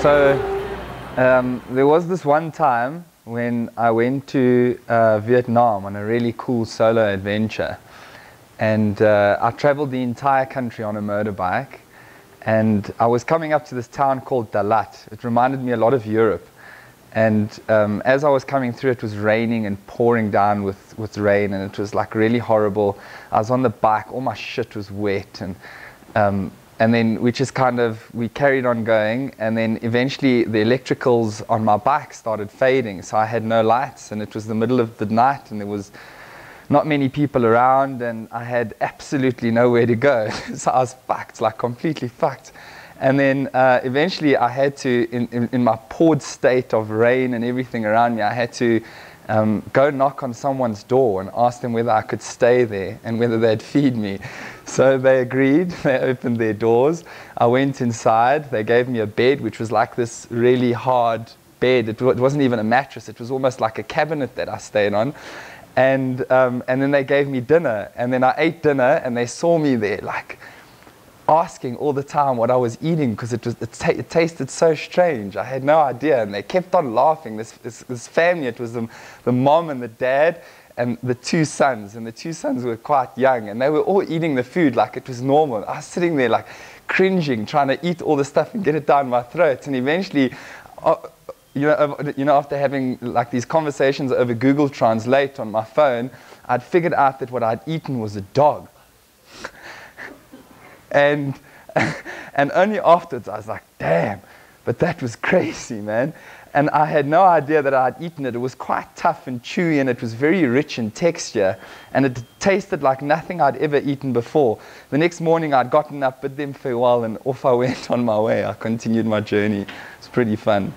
So there was this one time when I went to Vietnam on a really cool solo adventure, and I traveled the entire country on a motorbike, and I was coming up to this town called Dalat. It reminded me a lot of Europe, and as I was coming through, it was raining and pouring down with rain, and it was like really horrible. I was on the bike, all my shit was wet, and then we carried on going, and then eventually the electricals on my bike started fading, so I had no lights, and it was the middle of the night, and there was not many people around, and I had absolutely nowhere to go. So I was fucked, like completely fucked. And then eventually I had to, in my poured state of rain and everything around me, I had to go knock on someone's door and ask them whether I could stay there and whether they'd feed me. So they agreed. They opened their doors. I went inside. They gave me a bed, which was like this really hard bed. It wasn't even a mattress. It was almost like a cabinet that I stayed on. And then they gave me dinner. And then I ate dinner, and they saw me there, like asking all the time what I was eating, because it tasted so strange. I had no idea, and they kept on laughing. This family, it was the mom and the dad and the two sons, and the two sons were quite young, and they were all eating the food like it was normal. I was sitting there like cringing, trying to eat all the stuff and get it down my throat. And eventually, after having like these conversations over Google Translate on my phone, I'd figured out that what I'd eaten was a dog. And only afterwards I was like, damn, but that was crazy, man. And I had no idea that I'd eaten it. It was quite tough and chewy, and it was very rich in texture, and it tasted like nothing I'd ever eaten before. The next morning I'd gotten up, bid them farewell, and off I went on my way. I continued my journey. It's pretty fun.